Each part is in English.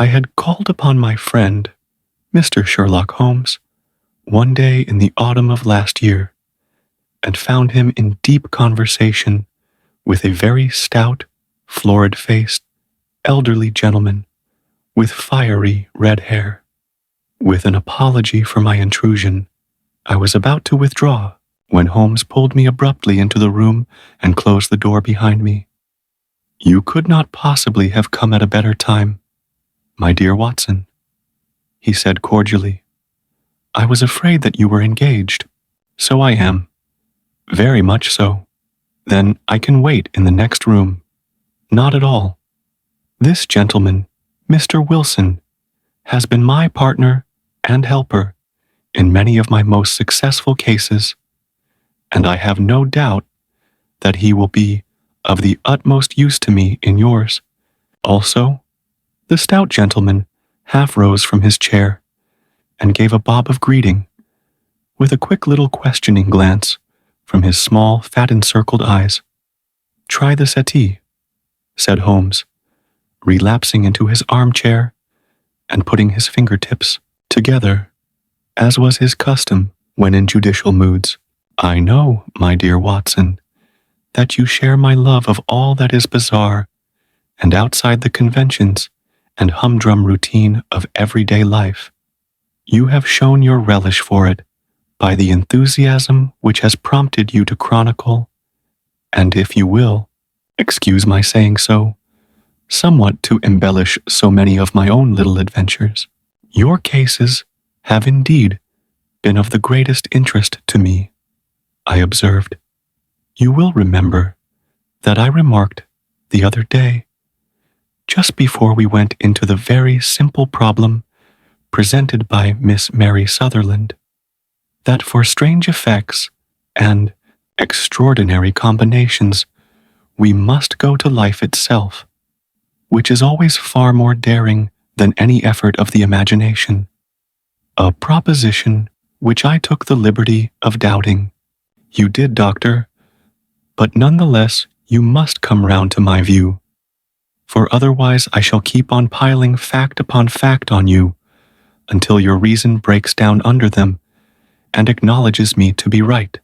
I had called upon my friend, Mr. Sherlock Holmes, one day in the autumn of last year, and found him in deep conversation with a very stout, florid-faced, elderly gentleman with fiery red hair. With an apology for my intrusion, I was about to withdraw when Holmes pulled me abruptly into the room and closed the door behind me. "You could not possibly have come at a better time, my dear Watson," he said cordially. "I was afraid that you were engaged." "So I am. Very much so." "Then I can wait in the next room." "Not at all. This gentleman, Mr. Wilson, has been my partner and helper in many of my most successful cases, and I have no doubt that he will be of the utmost use to me in yours. Also," the stout gentleman half rose from his chair and gave a bob of greeting, with a quick little questioning glance from his small, fat-encircled eyes. "Try the settee," said Holmes, relapsing into his armchair and putting his fingertips together, as was his custom when in judicial moods. "I know, my dear Watson, that you share my love of all that is bizarre and outside the conventions and humdrum routine of everyday life. You have shown your relish for it by the enthusiasm which has prompted you to chronicle, and if you will, excuse my saying so, somewhat to embellish so many of my own little adventures. Your cases have indeed been of the greatest interest to me," I observed. "You will remember that I remarked the other day, just before we went into the very simple problem presented by Miss Mary Sutherland, that for strange effects and extraordinary combinations we must go to life itself, which is always far more daring than any effort of the imagination, a proposition which I took the liberty of doubting. You did, Doctor, but nonetheless you must come round to my view, for otherwise I shall keep on piling fact upon fact on you until your reason breaks down under them and acknowledges me to be right.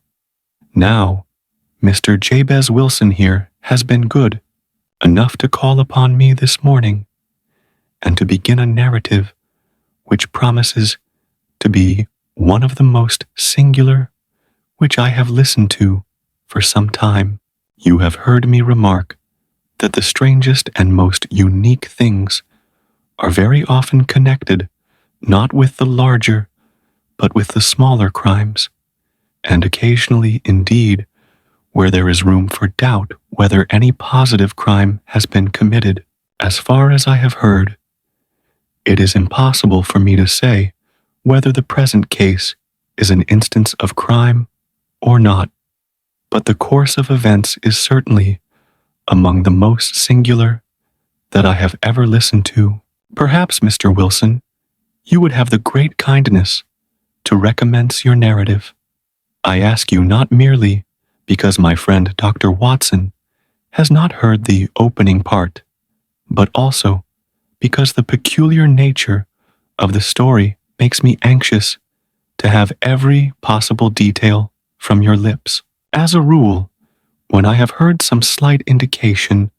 Now, Mr. Jabez Wilson here has been good enough to call upon me this morning and to begin a narrative which promises to be one of the most singular which I have listened to for some time. You have heard me remark that the strangest and most unique things are very often connected not with the larger, but with the smaller crimes, and occasionally, indeed, where there is room for doubt whether any positive crime has been committed. As far as I have heard, it is impossible for me to say whether the present case is an instance of crime or not, but the course of events is certainly among the most singular that I have ever listened to. Perhaps, Mr. Wilson, you would have the great kindness to recommence your narrative. I ask you not merely because my friend Dr. Watson has not heard the opening part, but also because the peculiar nature of the story makes me anxious to have every possible detail from your lips. As a rule, when I have heard some slight indication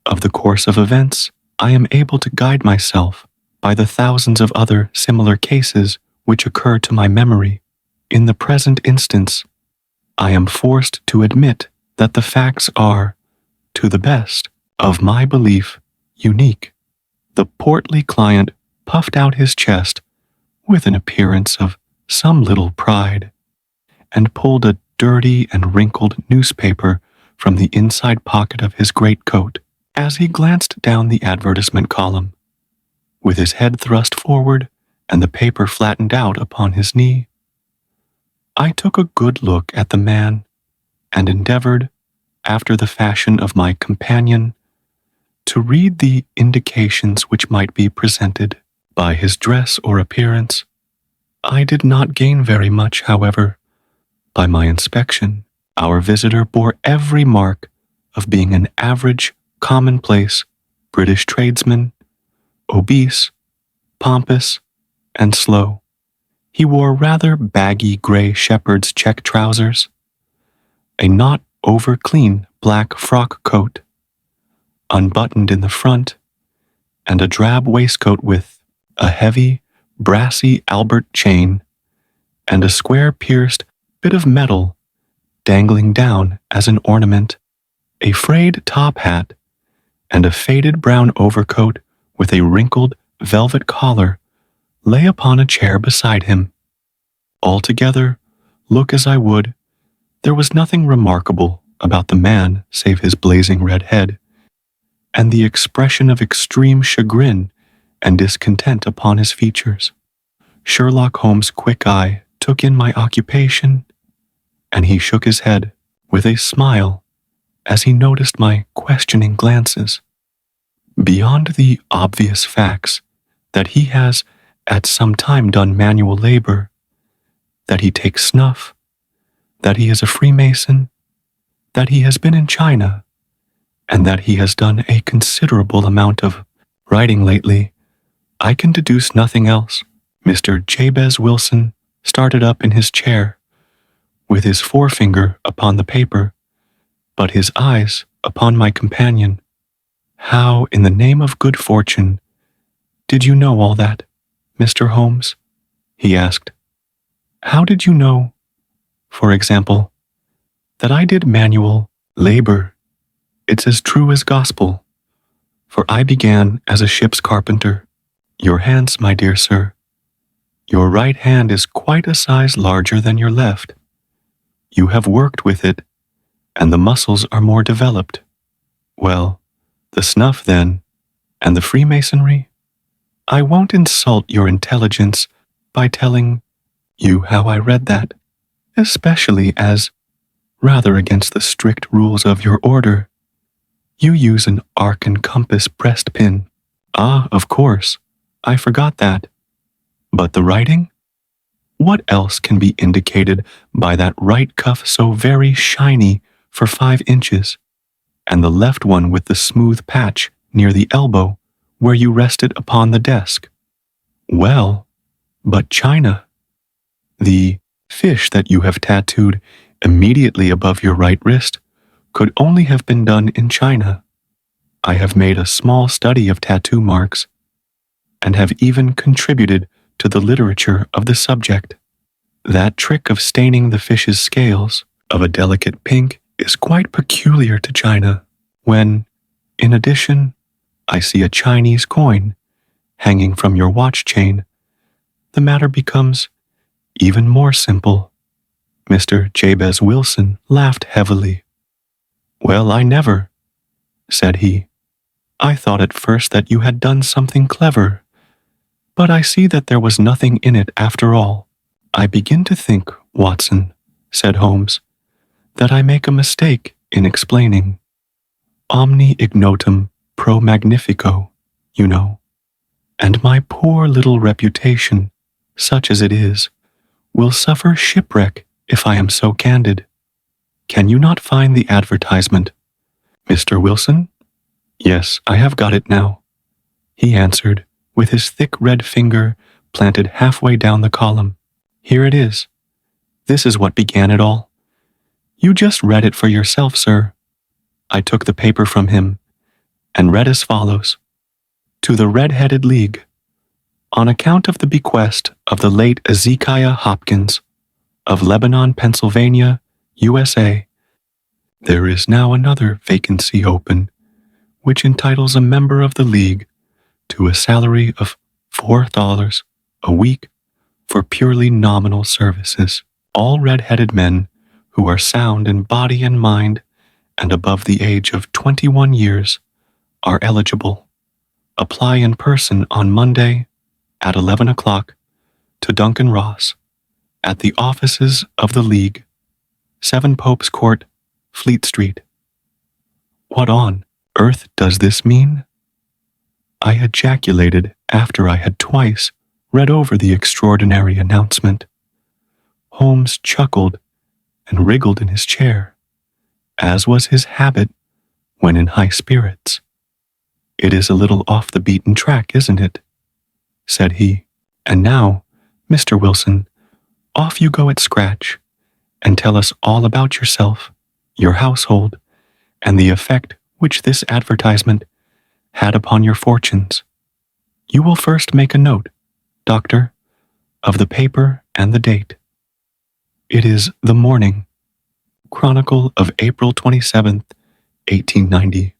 of the course of events, I am able to guide myself by the thousands of other similar cases which occur to my memory. In the present instance, I am forced to admit that the facts are, to the best of my belief, unique. The portly client puffed out his chest with an appearance of some little pride, and pulled a dirty and wrinkled newspaper from the inside pocket of his greatcoat. As he glanced down the advertisement column, with his head thrust forward and the paper flattened out upon his knee, I took a good look at the man and endeavored, after the fashion of my companion, to read the indications which might be presented. By his dress or appearance, I did not gain very much, however. By my inspection, our visitor bore every mark of being an average, commonplace British tradesman obese, pompous, and slow. He wore rather baggy gray shepherd's check trousers, a not over-clean black frock coat, unbuttoned in the front, and a drab waistcoat with a heavy, brassy Albert chain and a square-pierced bit of metal dangling down as an ornament. A frayed top hat and a faded brown overcoat with a wrinkled velvet collar lay upon a chair beside him. Altogether, look as I would, there was nothing remarkable about the man save his blazing red head, and the expression of extreme chagrin and discontent upon his features. Sherlock Holmes' quick eye took in my occupation, and he shook his head with a smile as he noticed my questioning glances. Beyond the obvious facts that he has at some time done manual labor, that he takes snuff, that he is a Freemason, that he has been in China, and that he has done a considerable amount of writing lately, I can deduce nothing else. Mr. Jabez Wilson started up in his chair, with his forefinger upon the paper, but his eyes upon my companion. How, in the name of good fortune, did you know all that, Mr. Holmes? He asked. How did you know, for example, that I did manual labor? It's as true as gospel, for I began as a ship's carpenter. Your hands, my dear sir, your right hand is quite a size larger than your left. You have worked with it, and the muscles are more developed. Well, the snuff, then, and the Freemasonry? I won't insult your intelligence by telling you how I read that, especially as, rather against the strict rules of your order, you use an arc and compass breastpin. Ah, of course, I forgot that. But the writing? What else can be indicated by that right cuff so very shiny for 5 inches, and the left one with the smooth patch near the elbow where you rested upon the desk? Well, but China. The fish that you have tattooed immediately above your right wrist could only have been done in China. I have made a small study of tattoo marks, and have even contributed to the literature of the subject. That trick of staining the fish's scales of a delicate pink is quite peculiar to China, when, in addition, I see a Chinese coin hanging from your watch chain. The matter becomes even more simple. Mr. Jabez Wilson laughed heavily. Well, I never, said he. I thought at first that you had done something clever, but I see that there was nothing in it after all. I begin to think, Watson, said Holmes, that I make a mistake in explaining. Omni ignotum pro magnifico, you know, and my poor little reputation, such as it is, will suffer shipwreck if I am so candid. Can you not find the advertisement, Mr. Wilson? Yes, I have got it now, he answered, with his thick red finger planted halfway down the column. Here it is. This is what began it all. You just read it for yourself, sir. I took the paper from him and read as follows. To the Red-Headed League. On account of the bequest of the late Ezekiah Hopkins of Lebanon, Pennsylvania, USA, there is now another vacancy open, which entitles a member of the League to a salary of $4 a week for purely nominal services. All red-headed men who are sound in body and mind and above the age of 21 years are eligible. Apply in person on Monday at 11 o'clock to Duncan Ross at the offices of the League, 7 Pope's Court, Fleet Street. What on earth does this mean? I ejaculated after I had twice read over the extraordinary announcement. Holmes chuckled and wriggled in his chair, as was his habit when in high spirits. It is a little off the beaten track, isn't it? Said he. And now, Mr. Wilson, off you go at scratch, and tell us all about yourself, your household, and the effect which this advertisement had upon your fortunes. You will first make a note, Doctor, of the paper and the date. It is the morning, Chronicle of April 27th, 1890.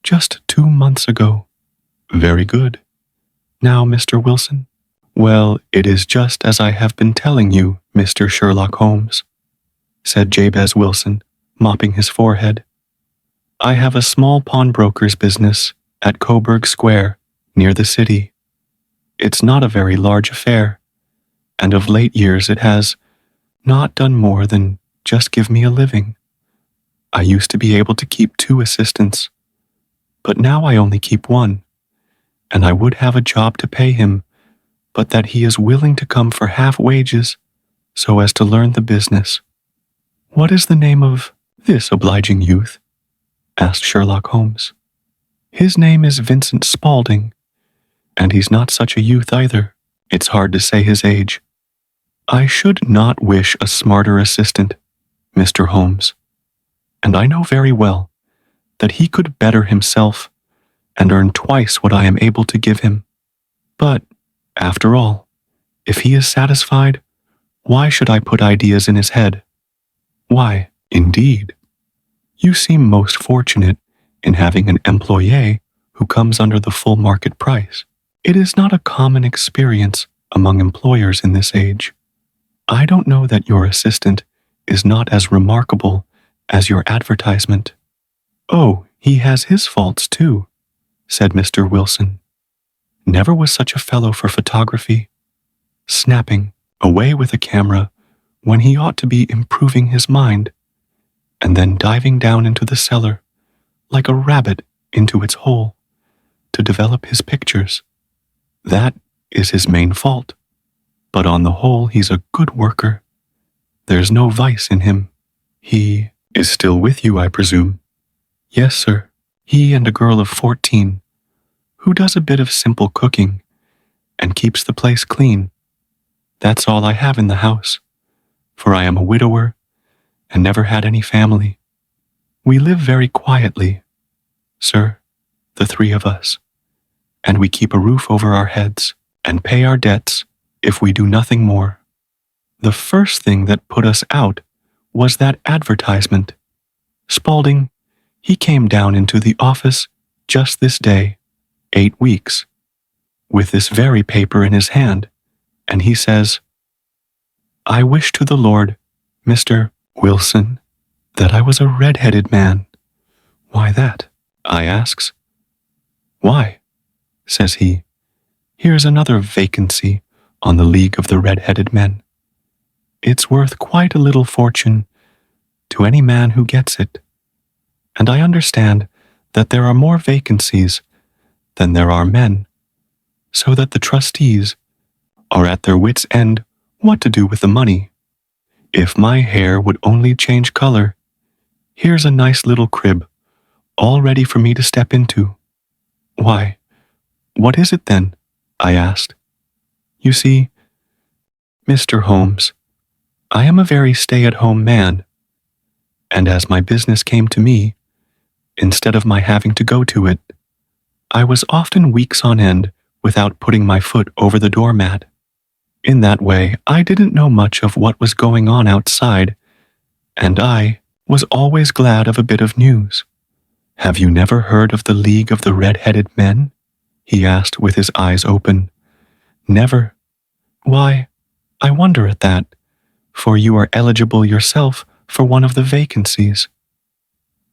Just 2 months ago. Very good. Now, Mr. Wilson? Well, it is just as I have been telling you, Mr. Sherlock Holmes, said Jabez Wilson, mopping his forehead. I have a small pawnbroker's business at Coburg Square, near the city. It's not a very large affair, and of late years it has not done more than just give me a living. I used to be able to keep 2 assistants, but now I only keep 1, and I would have a job to pay him, but that he is willing to come for half wages so as to learn the business. What is the name of this obliging youth? Asked Sherlock Holmes. His name is Vincent Spaulding, and he's not such a youth either. It's hard to say his age. I should not wish a smarter assistant, Mr. Holmes, and I know very well that he could better himself and earn twice what I am able to give him. But, after all, if he is satisfied, why should I put ideas in his head? Why, indeed. You seem most fortunate in having an employé who comes under the full market price. It is not a common experience among employers in this age. I don't know that your assistant is not as remarkable as your advertisement. Oh, he has his faults too, said Mr. Wilson. Never was such a fellow for photography. Snapping away with a camera when he ought to be improving his mind, and then diving down into the cellar like a rabbit into its hole to develop his pictures. That is his main fault. But on the whole, he's a good worker. There's no vice in him. He is still with you, I presume? Yes, sir. He and a girl of 14, who does a bit of simple cooking and keeps the place clean. That's all I have in the house, for I am a widower and never had any family. We live very quietly, sir, the 3 of us, and we keep a roof over our heads and pay our debts if we do nothing more. The first thing that put us out was that advertisement. Spaulding, he came down into the office just this day, 8 weeks, with this very paper in his hand, and he says, I wish to the Lord, Mr. Wilson, that I was a red-headed man. Why that? I asks. Why? Says he. Here's another vacancy on the League of the Red-Headed Men. It's worth quite a little fortune to any man who gets it, and I understand that there are more vacancies than there are men, so that the trustees are at their wits' end what to do with the money. If my hair would only change color, here's a nice little crib, all ready for me to step into. Why, what is it then? I asked. You see, Mr. Holmes, I am a very stay-at-home man, and as my business came to me, instead of my having to go to it, I was often weeks on end without putting my foot over the doormat. In that way, I didn't know much of what was going on outside, and I was always glad of a bit of news. Have you never heard of the League of the Red-Headed Men? He asked with his eyes open. Never. Why, I wonder at that, for you are eligible yourself for one of the vacancies.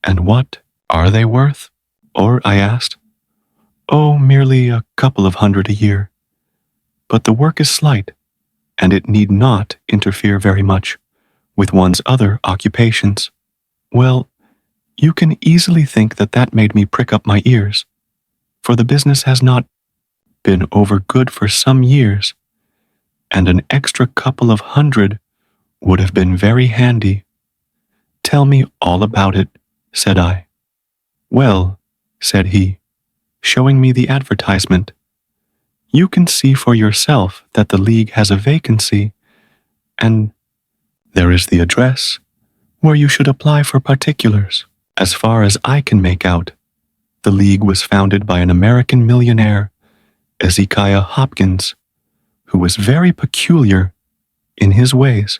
And what are they worth? Or, I asked. Oh, merely a couple of hundred a year. But the work is slight, and it need not interfere very much with one's other occupations. Well, you can easily think that made me prick up my ears, for the business has not been over good for some years, and an extra couple of hundred would have been very handy. Tell me all about it, said I. Well, said he, showing me the advertisement. You can see for yourself that the league has a vacancy, and there is the address where you should apply for particulars. As far as I can make out, the league was founded by an American millionaire, Ezekiah Hopkins, who was very peculiar in his ways.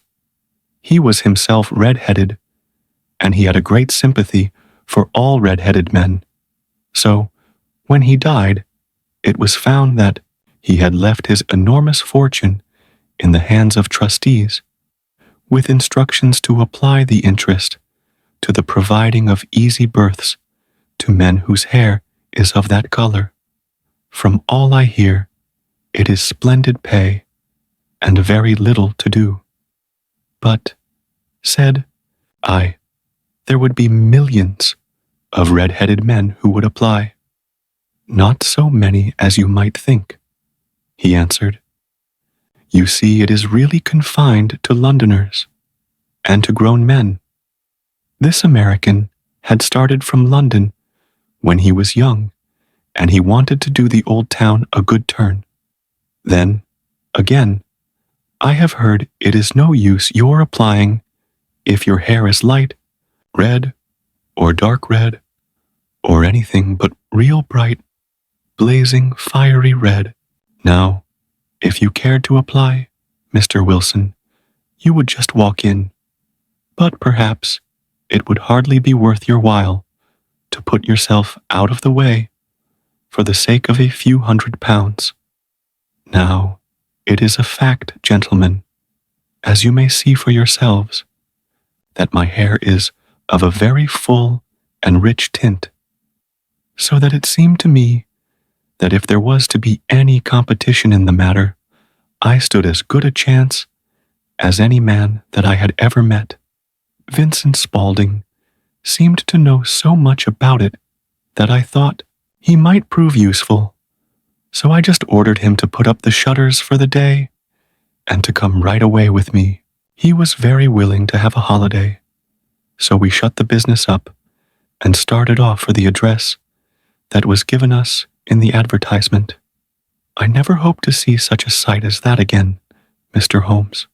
He was himself red-headed, and he had a great sympathy for all red-headed men. So, when he died, it was found that he had left his enormous fortune in the hands of trustees, with instructions to apply the interest to the providing of easy berths to men whose hair is of that color. From all I hear, it is splendid pay and very little to do. But, said I, there would be millions of red-headed men who would apply. Not so many as you might think, he answered. You see, it is really confined to Londoners and to grown men. This American had started from London when he was young, and he wanted to do the old town a good turn. Then, again, I have heard it is no use your applying if your hair is light, red, or dark red, or anything but real bright, blazing, fiery red. Now, if you cared to apply, Mr. Wilson, you would just walk in, but perhaps it would hardly be worth your while to put yourself out of the way for the sake of a few £100. Now, it is a fact, gentlemen, as you may see for yourselves, that my hair is of a very full and rich tint, so that it seemed to me that if there was to be any competition in the matter, I stood as good a chance as any man that I had ever met. Vincent Spaulding seemed to know so much about it that I thought he might prove useful, so I just ordered him to put up the shutters for the day and to come right away with me. He was very willing to have a holiday, so we shut the business up and started off for the address that was given us in the advertisement. I never hope to see such a sight as that again, Mr. Holmes.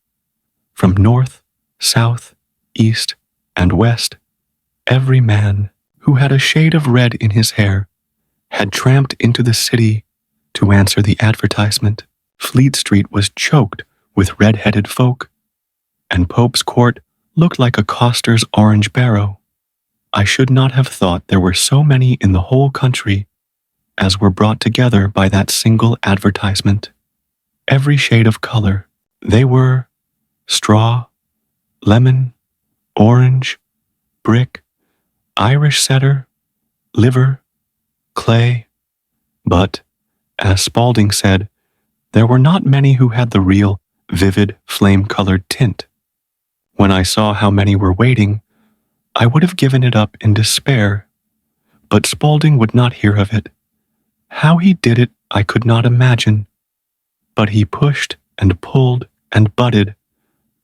From north, south, east, and west, every man who had a shade of red in his hair had tramped into the city to answer the advertisement. Fleet Street was choked with red-headed folk, and Pope's Court looked like a coster's orange barrow. I should not have thought there were so many in the whole country as were brought together by that single advertisement. Every shade of color. They were straw, lemon, orange, brick, Irish setter, liver, clay. But, as Spaulding said, there were not many who had the real, vivid, flame-colored tint. When I saw how many were waiting, I would have given it up in despair, but Spaulding would not hear of it. How he did it I could not imagine, but he pushed and pulled and butted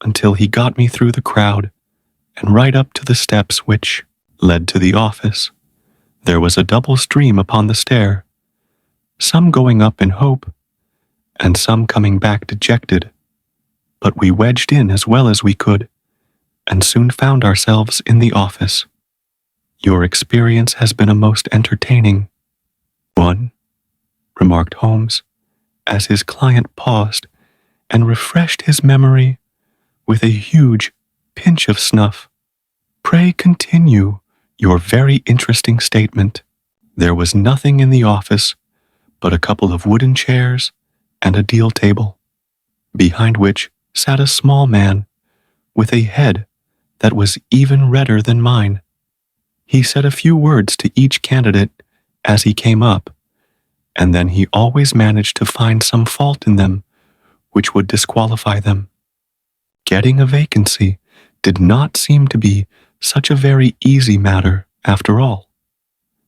until he got me through the crowd and right up to the steps which led to the office. There was a double stream upon the stair, some going up in hope, and some coming back dejected, but we wedged in as well as we could, and soon found ourselves in the office. Your experience has been a most entertaining one, remarked Holmes, as his client paused and refreshed his memory with a huge pinch of snuff. Pray continue your very interesting statement. There was nothing in the office but a couple of wooden chairs and a deal table, behind which sat a small man with a head that was even redder than mine. He said a few words to each candidate as he came up, and then he always managed to find some fault in them which would disqualify them. Getting a vacancy did not seem to be such a very easy matter after all.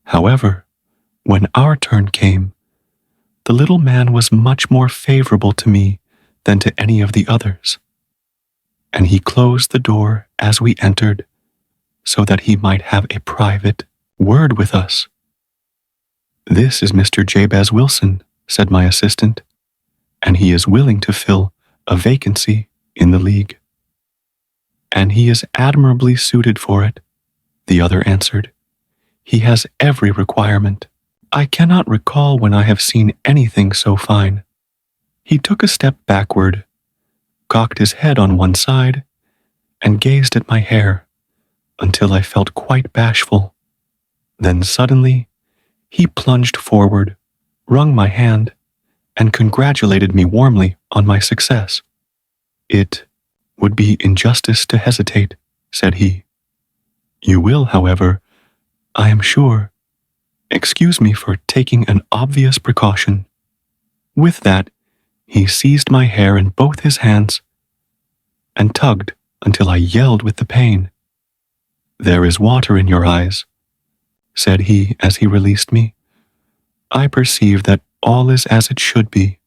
However, when our turn came, the little man was much more favorable to me than to any of the others, and he closed the door as we entered so that he might have a private word with us. "This is Mr. Jabez Wilson," said my assistant, "and he is willing to fill a vacancy in the league." "And he is admirably suited for it," the other answered. "He has every requirement. I cannot recall when I have seen anything so fine." He took a step backward, cocked his head on one side, and gazed at my hair until I felt quite bashful. Then suddenly, he plunged forward, wrung my hand, and congratulated me warmly on my success. "It would be injustice to hesitate," said he. "You will, however, I am sure, excuse me for taking an obvious precaution." With that, he seized my hair in both his hands and tugged until I yelled with the pain. "There is water in your eyes," said he as he released me. "I perceive that all is as it should be,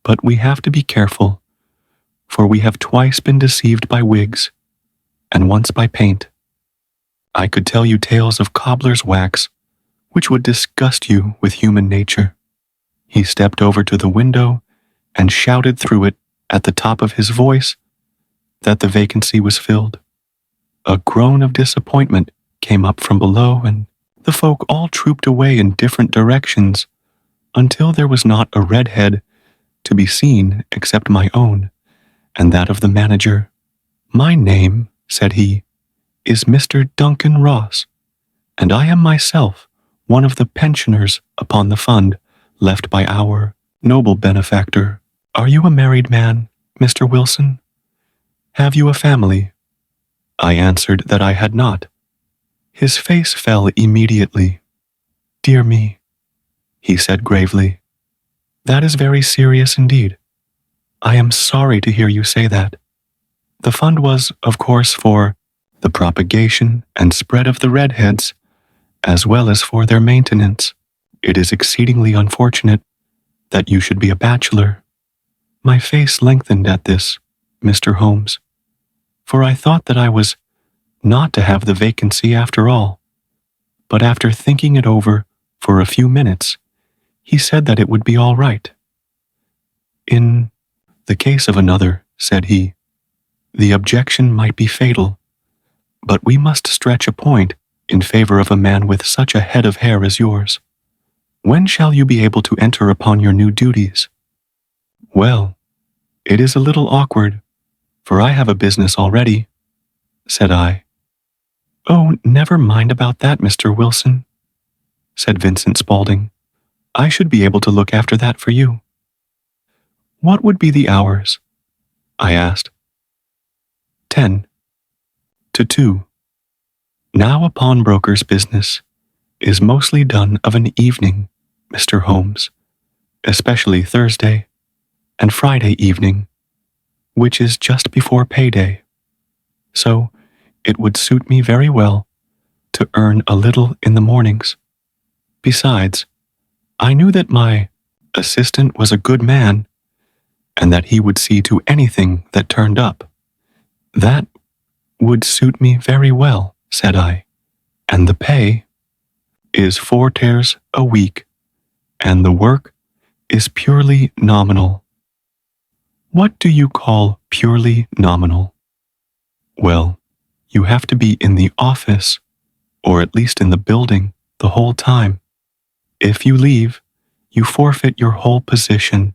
but we have to be careful, for we have twice been deceived by wigs, and once by paint. I could tell you tales of cobbler's wax, which would disgust you with human nature." He stepped over to the window and shouted through it at the top of his voice that the vacancy was filled. A groan of disappointment came up from below, and the folk all trooped away in different directions until there was not a red head to be seen except my own and that of the manager. "My name," said he, "is Mr. Duncan Ross, and I am myself one of the pensioners upon the fund left by our noble benefactor. Are you a married man, Mr. Wilson? Have you a family?" I answered that I had not. His face fell immediately. "Dear me," he said gravely, "that is very serious indeed. I am sorry to hear you say that. The fund was, of course, for the propagation and spread of the redheads, as well as for their maintenance. It is exceedingly unfortunate that you should be a bachelor." My face lengthened at this, Mr. Holmes, for I thought that I was not to have the vacancy after all. But after thinking it over for a few minutes, he said that it would be all right. "In the case of another," said he, "the objection might be fatal, but we must stretch a point in favor of a man with such a head of hair as yours. When shall you be able to enter upon your new duties?" "Well, it is a little awkward, for I have a business already," said I. "Oh, never mind about that, Mr. Wilson," said Vincent Spaulding. "I should be able to look after that for you." "What would be the hours?" I asked. 10 to 2. Now a pawnbroker's business is mostly done of an evening, Mr. Holmes, especially Thursday and Friday evening, which is just before payday. So it would suit me very well to earn a little in the mornings. Besides, I knew that my assistant was a good man and that he would see to anything that turned up. "That would suit me very well," said I, "and the pay is 4 tares a week, and the work is purely nominal." "What do you call purely nominal?" "Well, you have to be in the office, or at least in the building, the whole time. If you leave, you forfeit your whole position,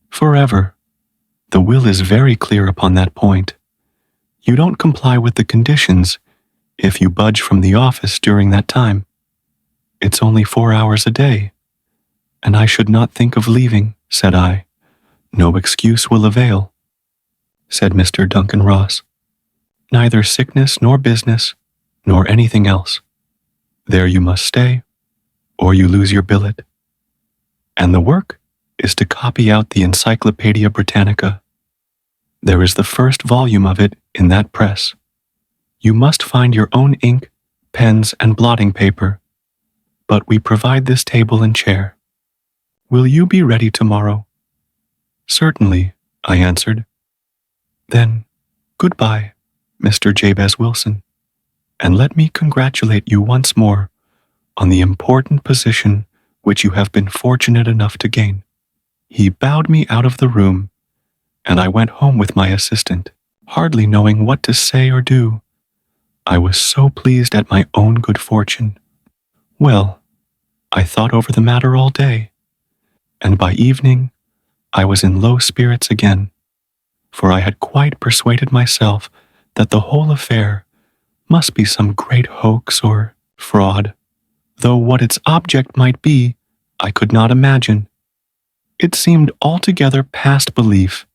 forever. The will is very clear upon that point. You don't comply with the conditions if you budge from the office during that time. It's only 4 hours a day, and I should not think of leaving," said I. "No excuse will avail," said Mr. Duncan Ross. "Neither sickness nor business, nor anything else. There you must stay, or you lose your billet. And the work is to copy out the Encyclopedia Britannica. There is the first volume of it in that press. You must find your own ink, pens, and blotting paper, but we provide this table and chair. Will you be ready tomorrow?" "Certainly," I answered. "Then, goodbye, Mr. Jabez Wilson, and let me congratulate you once more on the important position which you have been fortunate enough to gain." He bowed me out of the room, and I went home with my assistant, hardly knowing what to say or do. I was so pleased at my own good fortune. Well, I thought over the matter all day, and by evening I was in low spirits again, for I had quite persuaded myself that the whole affair must be some great hoax or fraud, though what its object might be I could not imagine. It seemed altogether past belief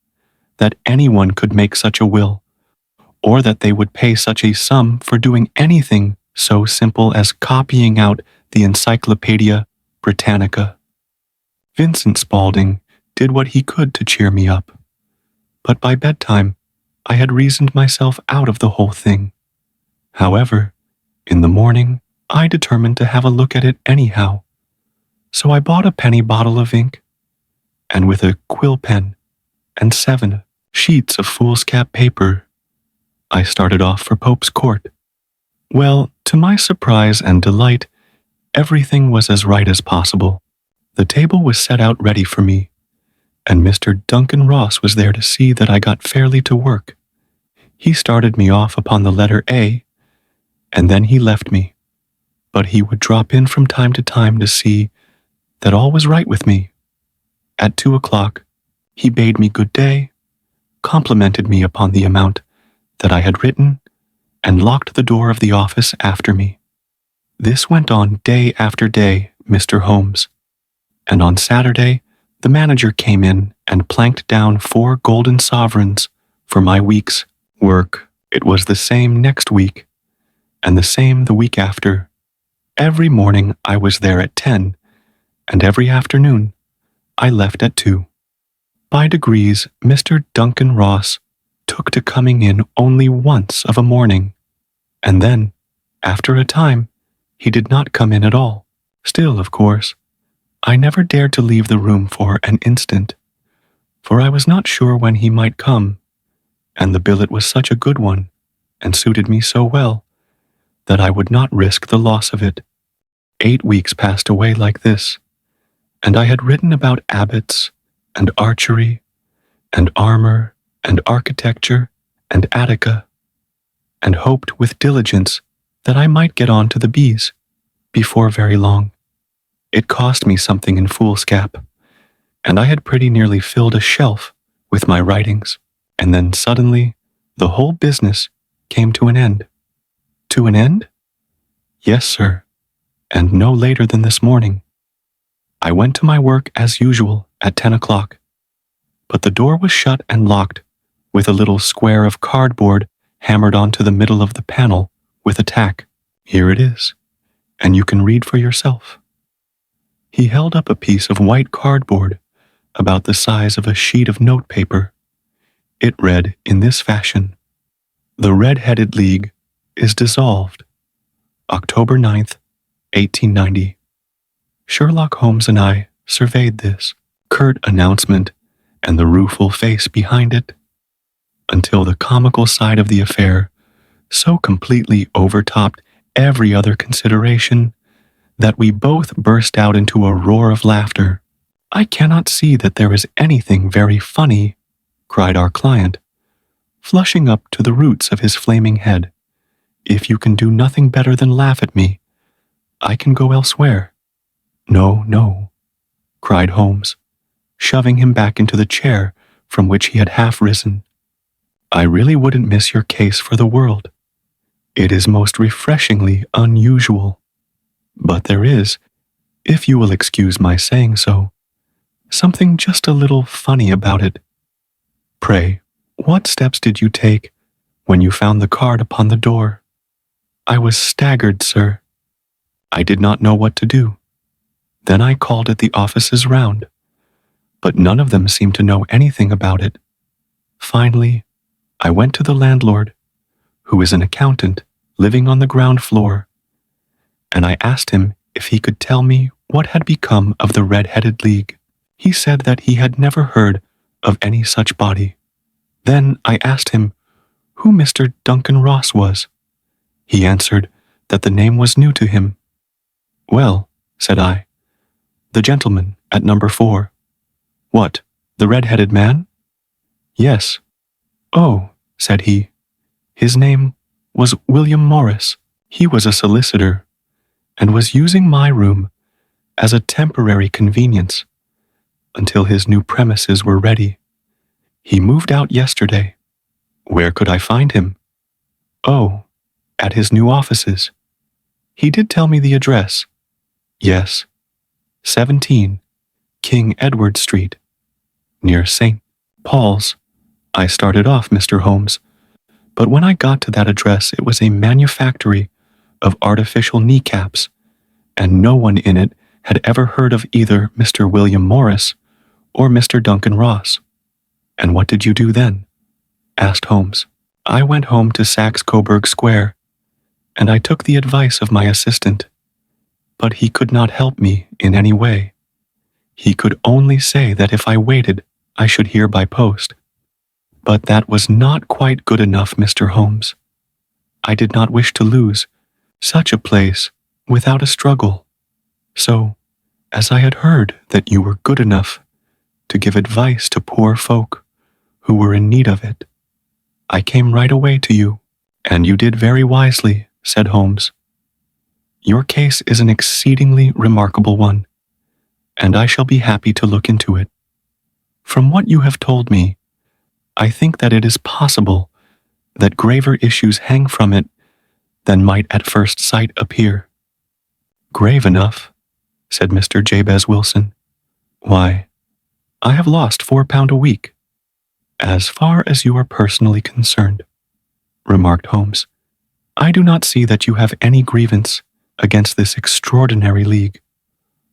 that anyone could make such a will, or that they would pay such a sum for doing anything so simple as copying out the Encyclopedia Britannica. Vincent Spaulding did what he could to cheer me up, but by bedtime I had reasoned myself out of the whole thing. However, in the morning I determined to have a look at it anyhow, so I bought a penny bottle of ink, and with a quill pen and 7 sheets of foolscap paper, I started off for Pope's Court. Well, to my surprise and delight, everything was as right as possible. The table was set out ready for me, and Mr. Duncan Ross was there to see that I got fairly to work. He started me off upon the letter A, and then he left me, but he would drop in from time to time to see that all was right with me. At 2 o'clock, he bade me good day, complimented me upon the amount that I had written, and locked the door of the office after me. This went on day after day, Mr. Holmes, and on Saturday the manager came in and planked down 4 golden sovereigns for my week's work. It was the same next week, and the same the week after. Every morning I was there at 10, and every afternoon I left at 2. By degrees, Mr. Duncan Ross took to coming in only once of a morning, and then, after a time, he did not come in at all. Still, of course, I never dared to leave the room for an instant, for I was not sure when he might come, and the billet was such a good one, and suited me so well, that I would not risk the loss of it. 8 weeks passed away like this, and I had written about abbots, and archery, and armor, and architecture, and Attica, and hoped with diligence that I might get on to the B's before very long. It cost me something in foolscap, and I had pretty nearly filled a shelf with my writings, and then suddenly the whole business came to an end. To an end? Yes, sir, and no later than this morning. I went to my work as usual at 10 o'clock, but the door was shut and locked with a little square of cardboard hammered onto the middle of the panel with a tack. Here it is, and you can read for yourself. He held up a piece of white cardboard about the size of a sheet of notepaper. It read in this fashion: "The Red-Headed League is dissolved. October 9th, 1890. Sherlock Holmes and I surveyed this curt announcement and the rueful face behind it, until the comical side of the affair so completely overtopped every other consideration that we both burst out into a roar of laughter. 'I cannot see that there is anything very funny,' cried our client, flushing up to the roots of his flaming head. 'If you can do nothing better than laugh at me, I can go elsewhere.' 'No, no,' cried Holmes, shoving him back into the chair from which he had half risen. 'I really wouldn't miss your case for the world. It is most refreshingly unusual. But there is, if you will excuse my saying so, something just a little funny about it. Pray, what steps did you take when you found the card upon the door?' 'I was staggered, sir. I did not know what to do. Then I called at the offices round, but none of them seemed to know anything about it. Finally, I went to the landlord, who is an accountant living on the ground floor, and I asked him if he could tell me what had become of the Red-Headed League. He said that he had never heard of any such body. Then I asked him who Mr. Duncan Ross was. He answered that the name was new to him. 'Well,' said I, The gentleman at number 4. What, the red-headed man? Yes. Oh, said he. His name was William Morris. He was a solicitor and was using my room as a temporary convenience until his new premises were ready. He moved out yesterday. Where could I find him? Oh, at his new offices. He did tell me the address. Yes, 17 King Edward Street, near St. Paul's. I started off, Mr. Holmes, but when I got to that address, it was a manufactory of artificial kneecaps, and no one in it had ever heard of either Mr. William Morris or Mr. Duncan Ross. And what did you do then? Asked Holmes. I went home to Saxe-Coburg Square, and I took the advice of my assistant, but he could not help me in any way. He could only say that if I waited, I should hear by post. But that was not quite good enough, Mr. Holmes. I did not wish to lose such a place without a struggle. So, as I had heard that you were good enough to give advice to poor folk who were in need of it, I came right away to you. And you did very wisely, said Holmes. Your case is an exceedingly remarkable one, and I shall be happy to look into it. From what you have told me, I think that it is possible that graver issues hang from it than might at first sight appear. Grave enough, said Mr. Jabez Wilson. Why, I have lost £4 a week, as far as you are personally concerned, remarked Holmes. I do not see that you have any grievance against this extraordinary league.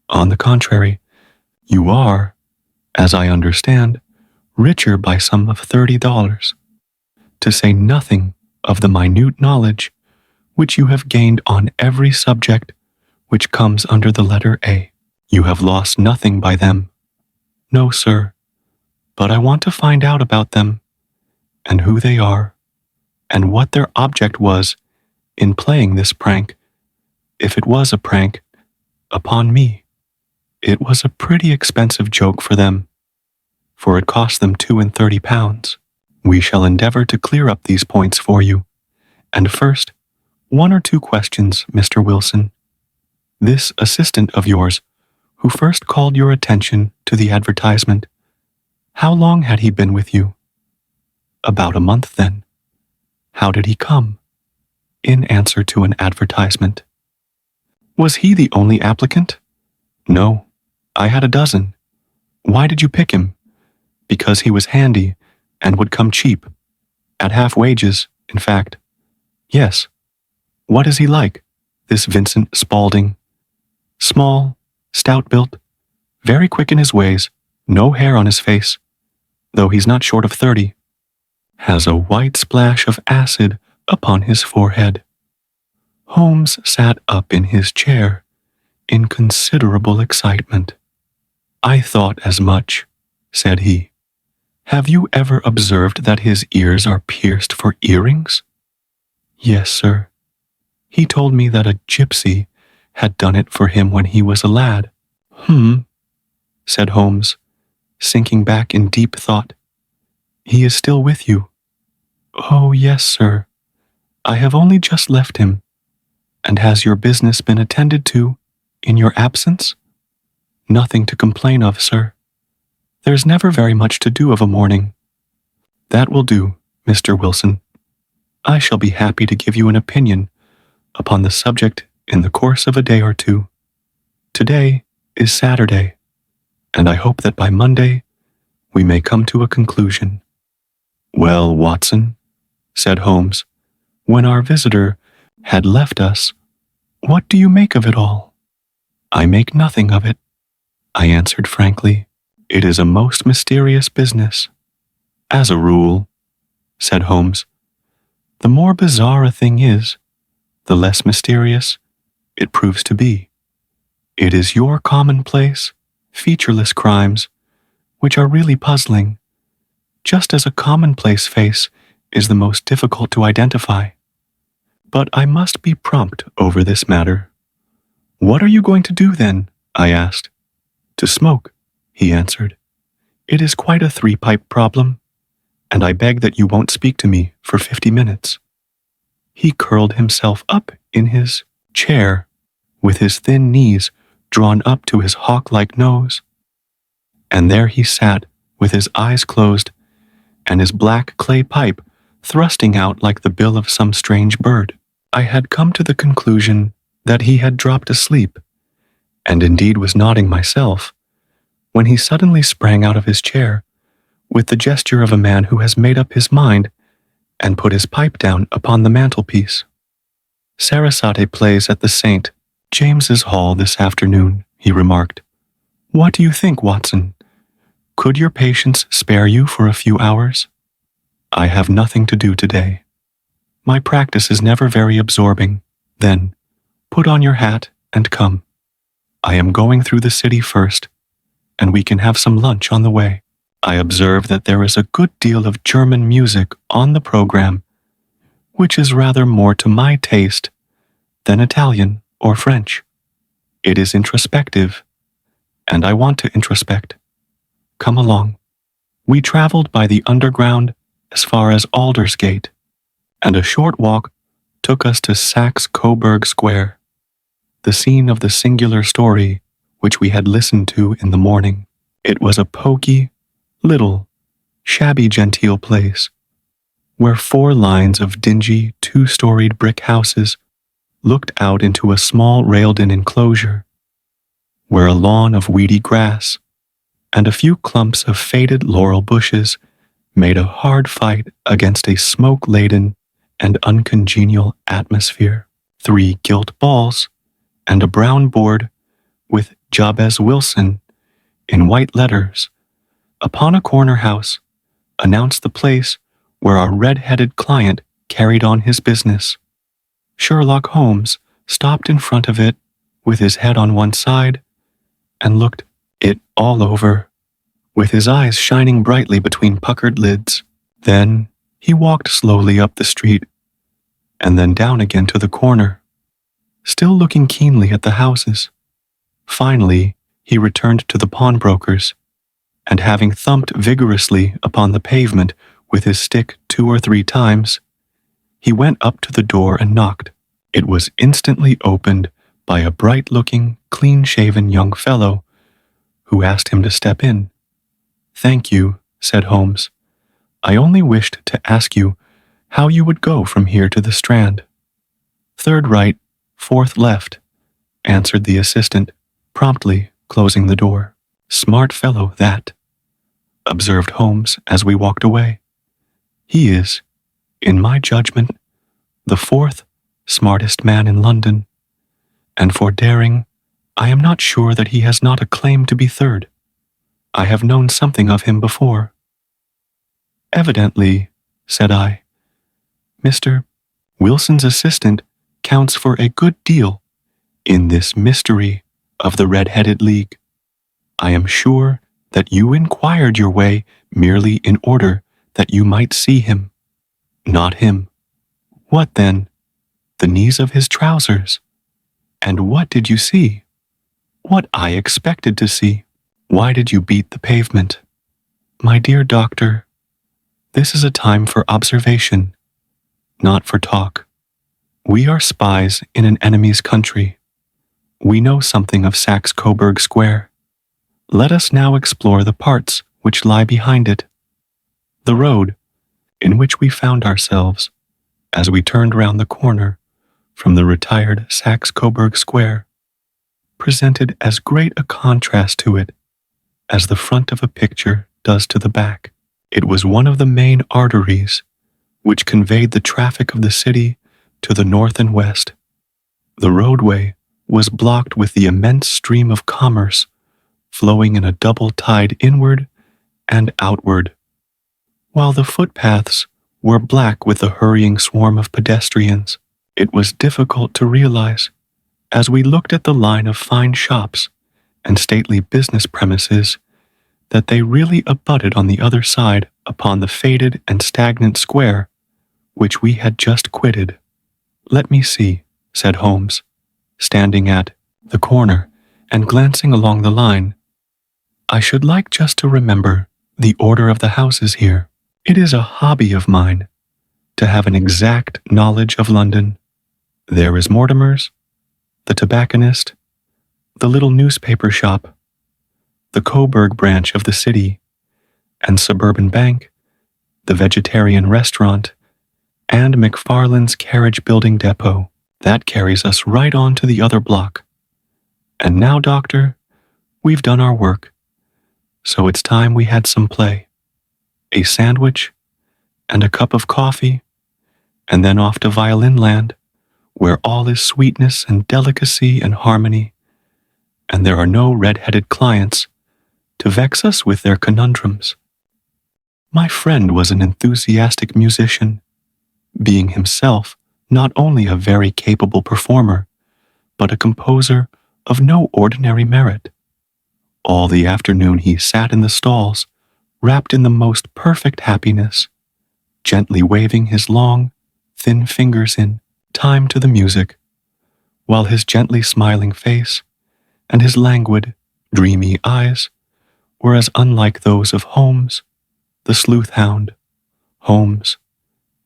On the contrary, you are, as I understand, richer by some of $30, to say nothing of the minute knowledge which you have gained on every subject which comes under the letter A. You have lost nothing by them. No, sir, but I want to find out about them, and who they are, and what their object was in playing this prank, if it was a prank, upon me. It was a pretty expensive joke for them, for it cost them £32. We shall endeavor to clear up these points for you. And first, 1 or 2 questions, Mr. Wilson. This assistant of yours, who first called your attention to the advertisement, how long had he been with you? About a month, then. How did he come? In answer to an advertisement. Was he the only applicant? No, I had a dozen. Why did you pick him? Because he was handy and would come cheap. At half wages, in fact. Yes. What is he like, this Vincent Spaulding? Small, stout-built, very quick in his ways, no hair on his face, though he's not short of 30. Has a white splash of acid upon his forehead. Holmes sat up in his chair in considerable excitement. I thought as much, said he. Have you ever observed that his ears are pierced for earrings? Yes, sir. He told me that a gypsy had done it for him when he was a lad. Said Holmes, sinking back in deep thought. He is still with you? Oh, yes, sir. I have only just left him. And has your business been attended to in your absence? Nothing to complain of, sir. There's never very much to do of a morning. That will do, Mr. Wilson. I shall be happy to give you an opinion upon the subject in the course of a day or 2. Today is Saturday, and I hope that by Monday we may come to a conclusion. Well, Watson, said Holmes, when our visitor had left us, what do you make of it all? I make nothing of it, I answered frankly. It is a most mysterious business. As a rule, said Holmes, the more bizarre a thing is, the less mysterious it proves to be. It is your commonplace, featureless crimes which are really puzzling, just as a commonplace face is the most difficult to identify. But I must be prompt over this matter. What are you going to do then? I asked. To smoke, he answered. It is quite a three-pipe problem, and I beg that you won't speak to me for 50 minutes. He curled himself up in his chair, with his thin knees drawn up to his hawk-like nose, and there he sat with his eyes closed and his black clay pipe thrusting out like the bill of some strange bird. I had come to the conclusion that he had dropped asleep, and indeed was nodding myself, when he suddenly sprang out of his chair with the gesture of a man who has made up his mind and put his pipe down upon the mantelpiece. Sarasate plays at the St. James's Hall this afternoon, he remarked. What do you think, Watson? Could your patients spare you for a few hours? I have nothing to do today. My practice is never very absorbing. Then, put on your hat and come. I am going through the city first, and we can have some lunch on the way. I observe that there is a good deal of German music on the program, which is rather more to my taste than Italian or French. It is introspective, and I want to introspect. Come along. We traveled by the underground as far as Aldersgate, and a short walk took us to Saxe-Coburg Square, the scene of the singular story which we had listened to in the morning. It was a poky, little, shabby-genteel place, where 4 lines of dingy, 2-storied brick houses looked out into a small railed-in enclosure, where a lawn of weedy grass and a few clumps of faded laurel bushes made a hard fight against a smoke-laden and uncongenial atmosphere. 3 gilt balls and a brown board with Jabez Wilson in white letters upon a corner house announced the place where our red-headed client carried on his business. Sherlock Holmes stopped in front of it with his head on one side and looked it all over, with his eyes shining brightly between puckered lids. Then he walked slowly up the street and then down again to the corner, still looking keenly at the houses. Finally, he returned to the pawnbroker's, and having thumped vigorously upon the pavement with his stick 2 or 3 times, he went up to the door and knocked. It was instantly opened by a bright-looking, clean-shaven young fellow who asked him to step in. Thank you, said Holmes. I only wished to ask you how you would go from here to the Strand. 3rd right, 4th left, answered the assistant, promptly closing the door. Smart fellow, that, observed Holmes as we walked away. He is, in my judgment, the 4th smartest man in London, and for daring, I am not sure that he has not a claim to be 3rd. I have known something of him before. Evidently, said I, Mr. Wilson's assistant counts for a good deal in this mystery of the Red-Headed League. I am sure that you inquired your way merely in order that you might see him. Not him. What then? The knees of his trousers. And what did you see? What I expected to see. Why did you beat the pavement? My dear doctor, this is a time for observation, not for talk. We are spies in an enemy's country. We know something of Saxe-Coburg Square. Let us now explore the parts which lie behind it. The road, in which we found ourselves, as we turned round the corner from the retired Saxe-Coburg Square, presented as great a contrast to it as the front of a picture does to the back. It was one of the main arteries which conveyed the traffic of the city to the north and west. The roadway was blocked with the immense stream of commerce flowing in a double tide inward and outward, while the footpaths were black with the hurrying swarm of pedestrians. It was difficult to realize, as we looked at the line of fine shops and stately business premises, that they really abutted on the other side upon the faded and stagnant square which we had just quitted. Let me see, said Holmes, standing at the corner and glancing along the line. I should like just to remember the order of the houses here. It is a hobby of mine to have an exact knowledge of London. There is Mortimer's, the tobacconist, the little newspaper shop, the Coburg branch of the city, and Suburban Bank, the vegetarian restaurant, and McFarland's carriage building depot. That carries us right on to the other block. And now, Doctor, we've done our work, so it's time we had some play. A sandwich, and a cup of coffee, and then off to Violin Land, where all is sweetness and delicacy and harmony, and there are no red-headed clients to vex us with their conundrums. My friend was an enthusiastic musician, being himself not only a very capable performer, but a composer of no ordinary merit. All the afternoon he sat in the stalls, wrapped in the most perfect happiness, gently waving his long, thin fingers in time to the music, while his gently smiling face and his languid, dreamy eyes were as unlike those of Holmes, the sleuth hound, Holmes,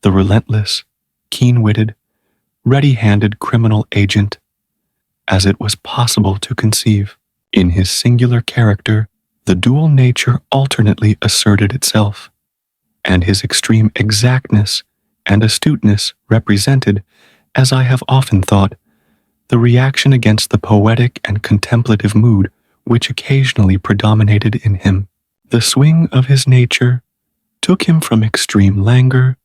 the relentless, keen-witted, ready-handed criminal agent, as it was possible to conceive. In his singular character, the dual nature alternately asserted itself, and his extreme exactness and astuteness represented, as I have often thought, the reaction against the poetic and contemplative mood which occasionally predominated in him. The swing of his nature took him from extreme languor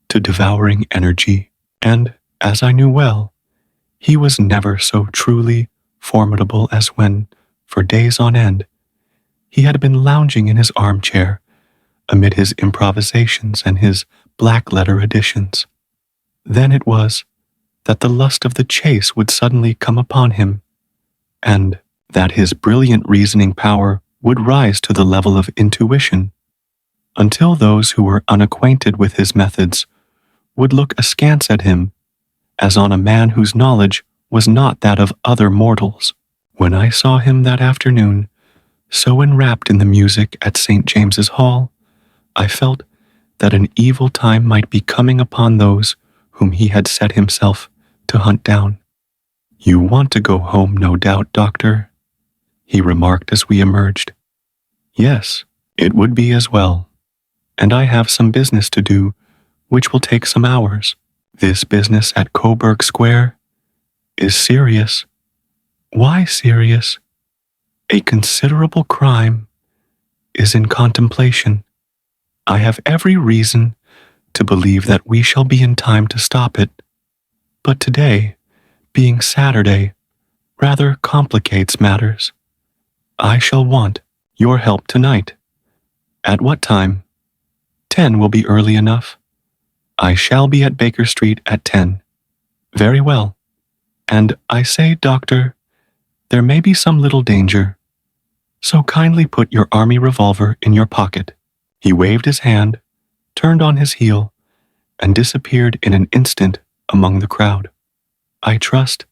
to devouring energy, and, as I knew well, he was never so truly formidable as when, for days on end, he had been lounging in his armchair amid his improvisations and his black-letter editions. Then it was that the lust of the chase would suddenly come upon him, and that his brilliant reasoning power would rise to the level of intuition, until those who were unacquainted with his methods would look askance at him, as on a man whose knowledge was not that of other mortals. When I saw him that afternoon, so enwrapped in the music at St. James's Hall, I felt that an evil time might be coming upon those whom he had set himself to hunt down. "You want to go home, no doubt, Doctor," he remarked as we emerged. "Yes, it would be as well. And I have some business to do, which will take some hours. This business at Coburg Square is serious." "Why serious?" "A considerable crime is in contemplation. I have every reason to believe that we shall be in time to stop it. But today, being Saturday, rather complicates matters. I shall want your help tonight." "At what time?" 10 will be early enough. I shall be at Baker Street at 10. "Very well. And I say, Doctor, there may be some little danger, so kindly put your army revolver in your pocket." He waved his hand, turned on his heel, and disappeared in an instant among the crowd. I trust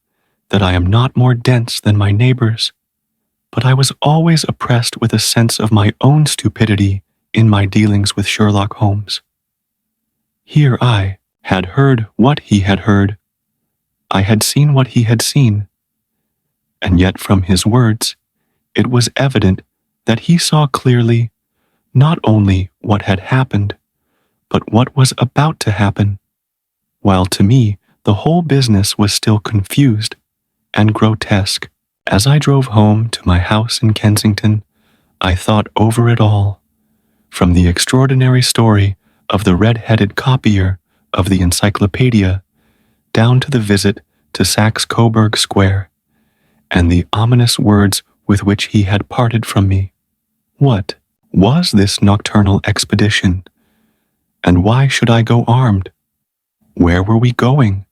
that I am not more dense than my neighbors, but I was always oppressed with a sense of my own stupidity in my dealings with Sherlock Holmes. Here I had heard what he had heard. I had seen what he had seen. And yet from his words, it was evident that he saw clearly not only what had happened, but what was about to happen, while to me the whole business was still confused and grotesque. As I drove home to my house in Kensington, I thought over it all, from the extraordinary story of the red-headed copier of the encyclopedia down to the visit to Saxe-Coburg Square, and the ominous words with which he had parted from me. What was this nocturnal expedition? And why should I go armed? Where were we going?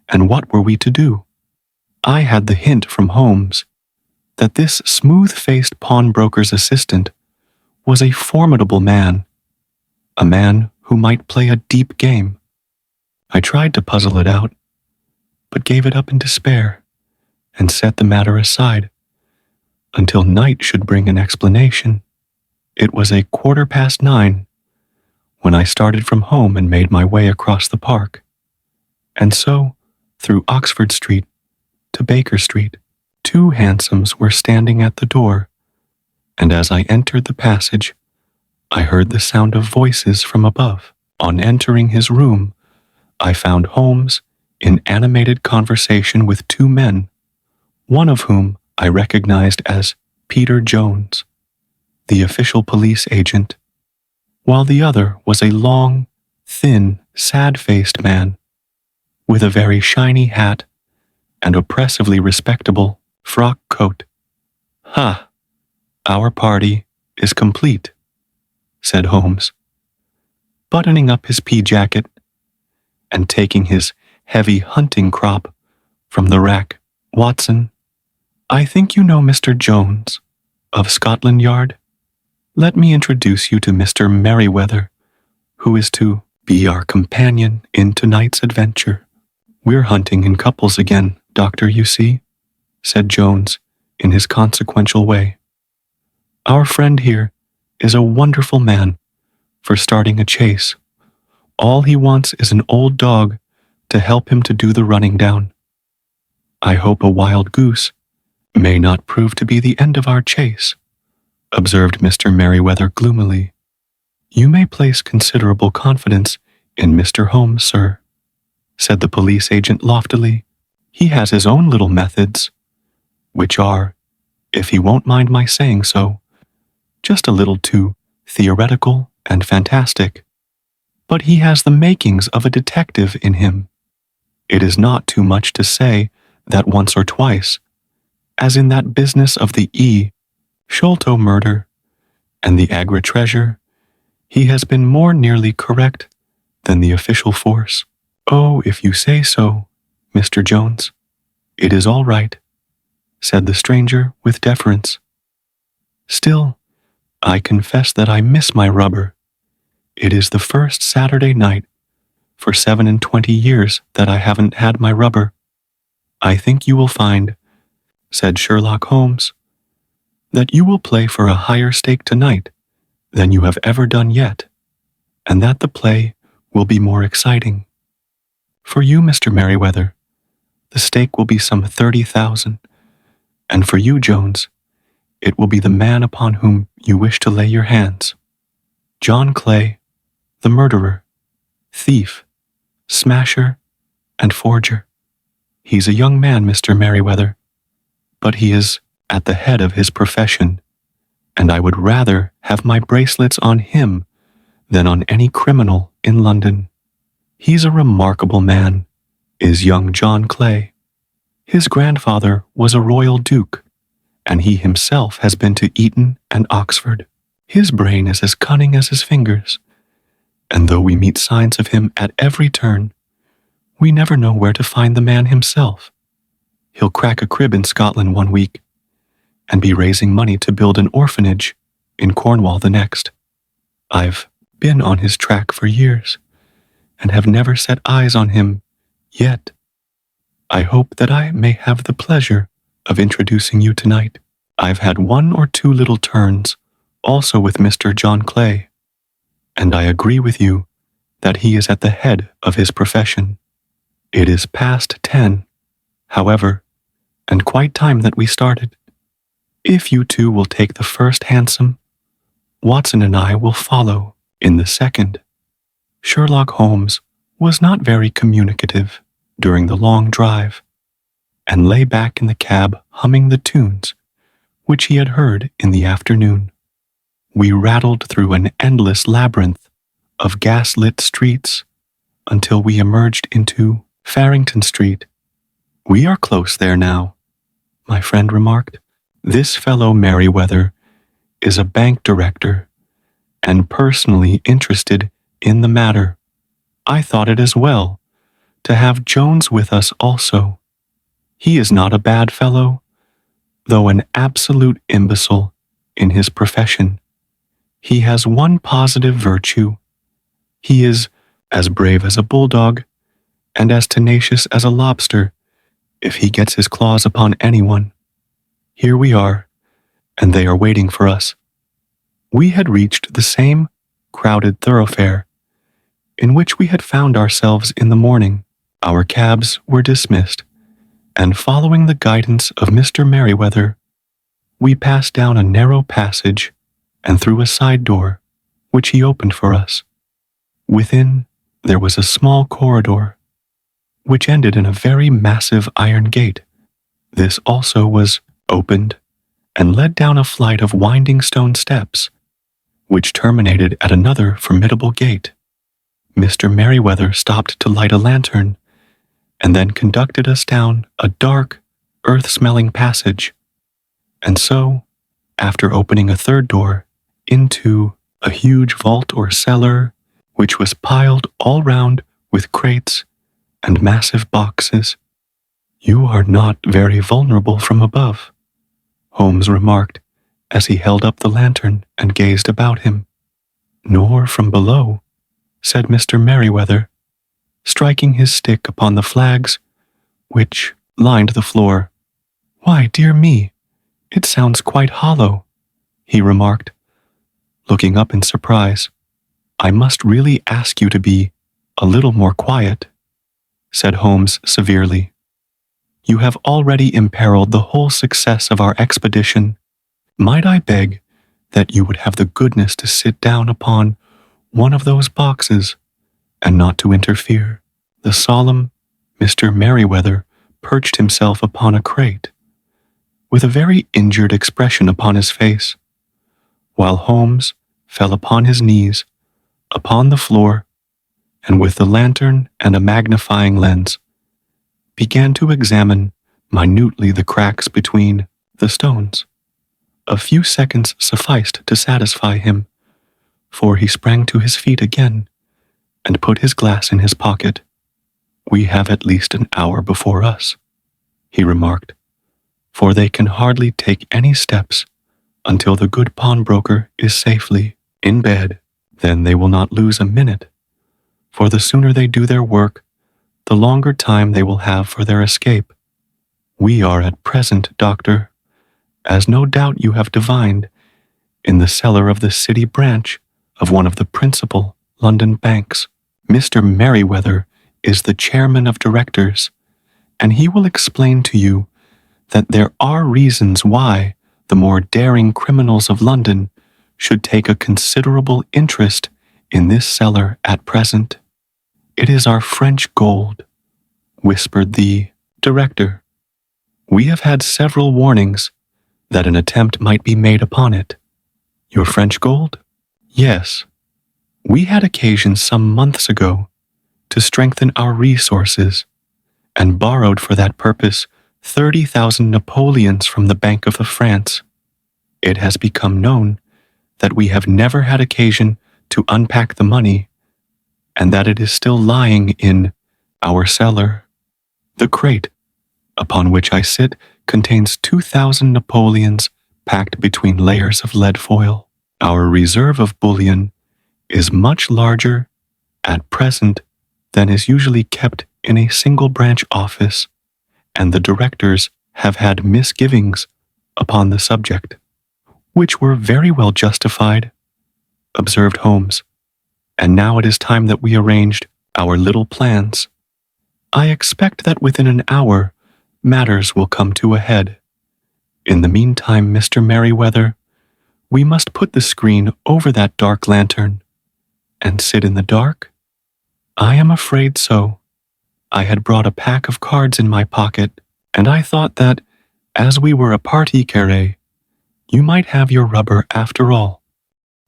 And what were we to do? I had the hint from Holmes that this smooth-faced pawnbroker's assistant was a formidable man, a man who might play a deep game. I tried to puzzle it out, but gave it up in despair and set the matter aside. until night should bring an explanation. It was 9:15 when I started from home and made my way across the park, and so through Oxford Street to Baker Street. 2 hansoms were standing at the door, and as I entered the passage, I heard the sound of voices from above. On entering his room, I found Holmes in animated conversation with 2 men, one of whom I recognized as Peter Jones, the official police agent, while the other was a long, thin, sad-faced man with a very shiny hat and oppressively respectable frock coat. "Ha! Our party is complete," said Holmes, buttoning up his pea jacket and taking his heavy hunting crop from the rack. "Watson, I think you know Mr. Jones of Scotland Yard. Let me introduce you to Mr. Merriweather, who is to be our companion in tonight's adventure." "We're hunting in couples again, Doctor, you see," said Jones in his consequential way. "Our friend here is a wonderful man for starting a chase. All he wants is an old dog to help him to do the running down. I hope a wild goose may not prove to be the end of our chase," observed Mr. Merriweather gloomily. "You may place considerable confidence in Mr. Holmes, sir," said the police agent loftily. "He has his own little methods, which are, if he won't mind my saying so, just a little too theoretical and fantastic. But he has the makings of a detective in him. It is not too much to say that once or twice, as in that business of the Sholto murder and the Agra treasure, he has been more nearly correct than the official force." "Oh, if you say so, Mr. Jones, it is all right," said the stranger with deference. "Still, I confess that I miss my rubber. It is the first Saturday night for 27 years that I haven't had my rubber." "I think you will find," said Sherlock Holmes, "that you will play for a higher stake tonight than you have ever done yet, and that the play will be more exciting. For you, Mr. Merriweather, the stake will be some 30,000, and for you, Jones, it will be the man upon whom you wish to lay your hands. John Clay, the murderer, thief, smasher, and forger. He's a young man, Mr. Merriweather, but he is at the head of his profession, and I would rather have my bracelets on him than on any criminal in London. He's a remarkable man, is young John Clay. His grandfather was a royal duke, and he himself has been to Eton and Oxford. His brain is as cunning as his fingers, and though we meet signs of him at every turn, we never know where to find the man himself. He'll crack a crib in Scotland one week, and be raising money to build an orphanage in Cornwall the next. I've been on his track for years, and have never set eyes on him yet. I hope that I may have the pleasure of introducing you tonight. I've had 1 or 2 little turns also with Mr. John Clay, and I agree with you that he is at the head of his profession. It is past 10, however, and quite time that we started. If you two will take the first hansom, Watson and I will follow in the second." Sherlock Holmes was not very communicative during the long drive, and lay back in the cab humming the tunes which he had heard in the afternoon. We rattled through an endless labyrinth of gas-lit streets until we emerged into Farrington Street. "We are close there now," my friend remarked. "This fellow Merriweather is a bank director and personally interested in the matter. I thought it as well to have Jones with us also. He is not a bad fellow, though an absolute imbecile in his profession. He has one positive virtue. He is as brave as a bulldog and as tenacious as a lobster if he gets his claws upon anyone. Here we are, and they are waiting for us. We had reached the same crowded thoroughfare in which we had found ourselves in the morning. Our cabs were dismissed, and following the guidance of Mr. Merriweather, we passed down a narrow passage and through a side door, which he opened for us. Within, there was a small corridor, which ended in a very massive iron gate. This also was opened and led down a flight of winding stone steps, which terminated at another formidable gate. Mr. Merriweather stopped to light a lantern and then conducted us down a dark, earth-smelling passage, and so, after opening a third door, into a huge vault or cellar, which was piled all round with crates and massive boxes. "You are not very vulnerable from above," Holmes remarked as he held up the lantern and gazed about him. "Nor from below," said Mr. Merriweather, striking his stick upon the flags which lined the floor. "Why, dear me, it sounds quite hollow," he remarked, looking up in surprise. "I must really ask you to be a little more quiet," said Holmes severely. "You have already imperiled the whole success of our expedition. Might I beg that you would have the goodness to sit down upon one of those boxes and not to interfere?" The solemn Mr. Merriweather perched himself upon a crate, with a very injured expression upon his face, while Holmes fell upon his knees upon the floor and with the lantern and a magnifying lens began to examine minutely the cracks between the stones. A few seconds sufficed to satisfy him, for he sprang to his feet again and put his glass in his pocket. "We have at least an hour before us," he remarked, "for they can hardly take any steps until the good pawnbroker is safely in bed. Then they will not lose a minute, for the sooner they do their work, the longer time they will have for their escape. We are at present, Doctor, as no doubt you have divined, in the cellar of the city branch of one of the principal London banks. Mr. Merriweather is the chairman of directors, and he will explain to you that there are reasons why the more daring criminals of London should take a considerable interest in this cellar at present. "It is our French gold," whispered the director. "We have had several warnings that an attempt might be made upon it." "Your French gold?" "Yes. We had occasion some months ago to strengthen our resources, and borrowed for that purpose 30,000 Napoleons from the Bank of France. It has become known that we have never had occasion to unpack the money, and that it is still lying in our cellar. The crate upon which I sit contains 2,000 Napoleons packed between layers of lead foil. Our reserve of bullion is much larger at present than is usually kept in a single branch office, and the directors have had misgivings upon the subject." "Which were very well justified," observed Holmes, "and now it is time that we arranged our little plans. I expect that within an hour matters will come to a head. In the meantime, Mr. Merriweather, we must put the screen over that dark lantern and sit in the dark?" "I am afraid so. I had brought a pack of cards in my pocket, and I thought that, as we were a partie carré, you might have your rubber after all.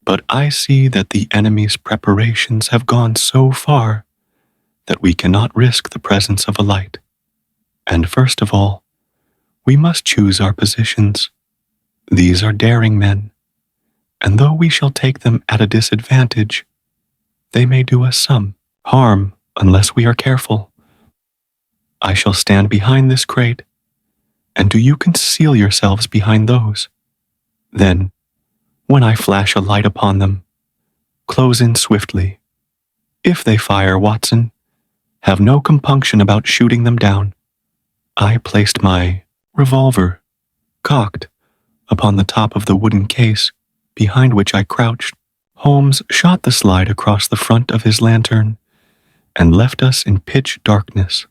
But I see that the enemy's preparations have gone so far that we cannot risk the presence of a light. And first of all, we must choose our positions. These are daring men, and though we shall take them at a disadvantage, they may do us some harm unless we are careful. I shall stand behind this crate, and do you conceal yourselves behind those. Then, when I flash a light upon them, close in swiftly. If they fire, Watson, have no compunction about shooting them down. I placed my revolver, cocked, upon the top of the wooden case behind which I crouched. Holmes shot the slide across the front of his lantern and left us in pitch darkness.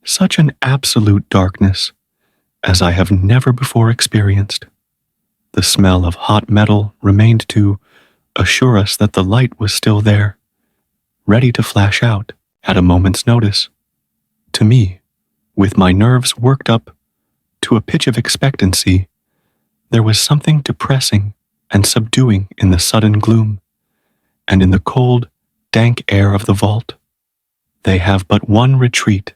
Such an absolute darkness as I have never before experienced. The smell of hot metal remained to assure us that the light was still there, ready to flash out at a moment's notice. To me, with my nerves worked up to a pitch of expectancy, there was something depressing and subduing in the sudden gloom, and in the cold, dank air of the vault. "They have but one retreat,"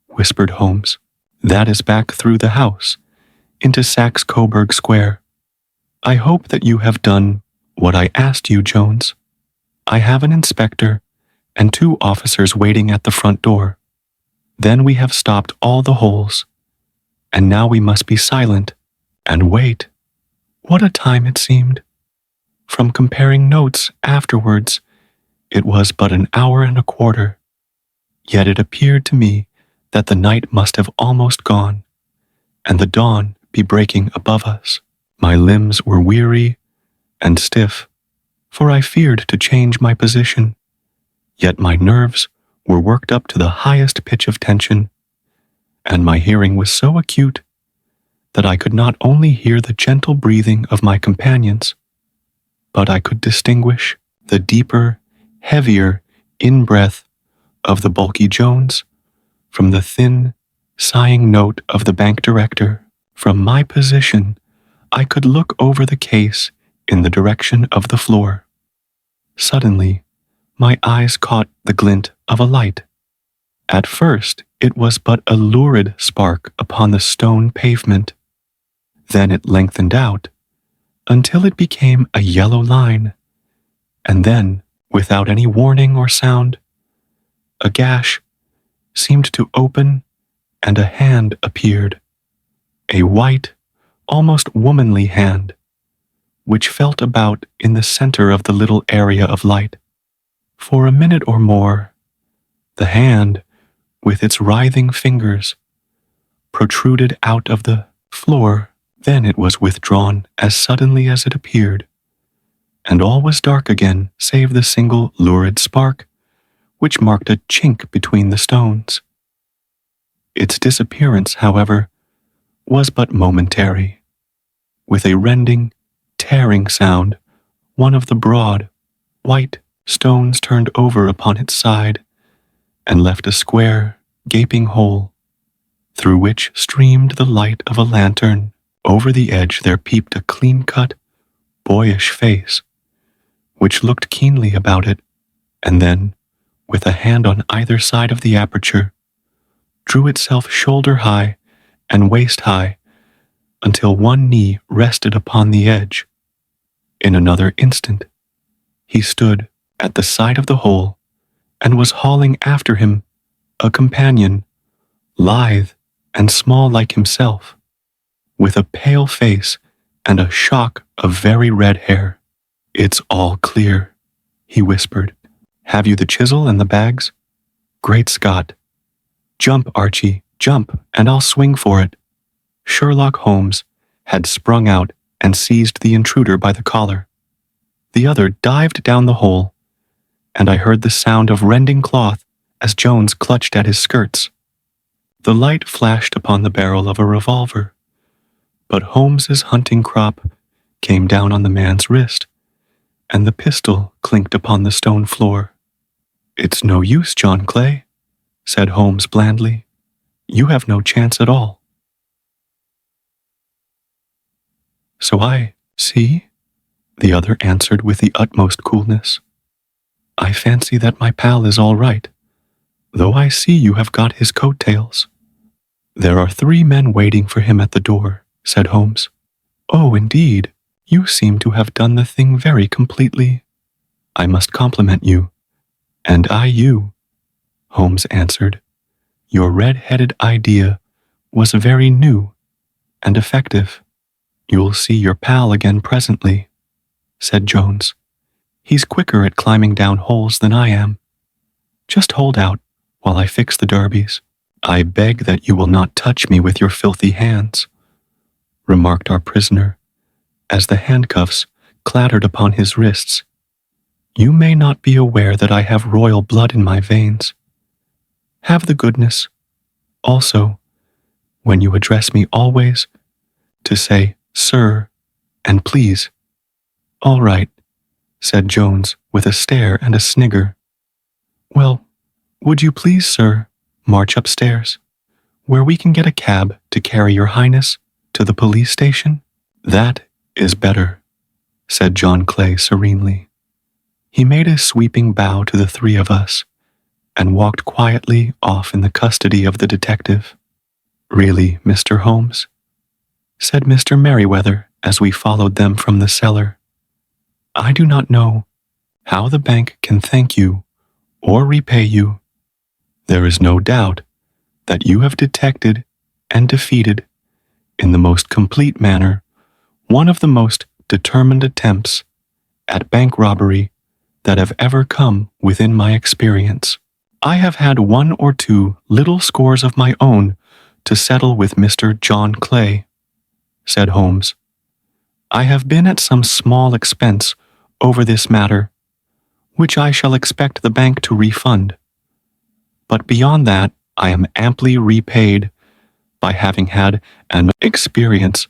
whispered Holmes. "That is back through the house, into Saxe-Coburg Square. I hope that you have done what I asked you, Jones. I have an inspector and 2 officers waiting at the front door. Then we have stopped all the holes, and now we must be silent and wait." What a time it seemed! From comparing notes afterwards, it was but an hour and a quarter. Yet it appeared to me that the night must have almost gone, and the dawn be breaking above us. My limbs were weary and stiff, for I feared to change my position, yet my nerves were worked up to the highest pitch of tension, and my hearing was so acute that I could not only hear the gentle breathing of my companions, but I could distinguish the deeper, heavier in-breath of the bulky Jones from the thin, sighing note of the bank director. From my position, I could look over the case in the direction of the floor. Suddenly, my eyes caught the glint of a light. At first, it was but a lurid spark upon the stone pavement. Then it lengthened out until it became a yellow line, and then, without any warning or sound, a gash seemed to open and a hand appeared, a white, almost womanly hand, which felt about in the center of the little area of light. For a minute or more, the hand, with its writhing fingers, protruded out of the floor. Then it was withdrawn as suddenly as it appeared, and all was dark again save the single lurid spark, which marked a chink between the stones. Its disappearance, however, was but momentary. With a rending, tearing sound, one of the broad, white stones turned over upon its side and left a square, gaping hole, through which streamed the light of a lantern. Over the edge there peeped a clean-cut, boyish face, which looked keenly about it, and then, with a hand on either side of the aperture, drew itself shoulder-high and waist-high until one knee rested upon the edge. In another instant, he stood at the side of the hole and was hauling after him a companion, lithe and small like himself, with a pale face and a shock of very red hair. "It's all clear," he whispered. "Have you the chisel and the bags? Great Scott! Jump, Archie, jump, and I'll swing for it." Sherlock Holmes had sprung out and seized the intruder by the collar. The other dived down the hole, and I heard the sound of rending cloth as Jones clutched at his skirts. The light flashed upon the barrel of a revolver, but Holmes's hunting crop came down on the man's wrist, and the pistol clinked upon the stone floor. "It's no use, John Clay," said Holmes blandly. "You have no chance at all." "So I see," the other answered with the utmost coolness. "I fancy that my pal is all right, though I see you have got his coat-tails." "There are 3 men waiting for him at the door," said Holmes. "Oh, indeed, you seem to have done the thing very completely. I must compliment you." "And I you," Holmes answered. "Your red-headed idea was very new and effective." "You'll see your pal again presently," said Jones. "He's quicker at climbing down holes than I am. Just hold out while I fix the derbies. I beg that you will not touch me with your filthy hands, remarked our prisoner, as the handcuffs clattered upon his wrists. You may not be aware that I have royal blood in my veins. Have the goodness, also, when you address me always, to say, sir, and please. All right, said Jones with a stare and a snigger. Well, would you please, sir, march upstairs, where we can get a cab to carry your highness to the police station? That is better, said John Clay serenely. He made a sweeping bow to the three of us and walked quietly off in the custody of the detective. Really, Mr. Holmes, said Mr. Merriweather as we followed them from the cellar, I do not know how the bank can thank you or repay you. There is no doubt that you have detected and defeated, in the most complete manner, one of the most determined attempts at bank robbery that have ever come within my experience. I have had 1 or 2 little scores of my own to settle with Mr. John Clay, said Holmes. I have been at some small expense over this matter, which I shall expect the bank to refund. But beyond that, I am amply repaid by having had an experience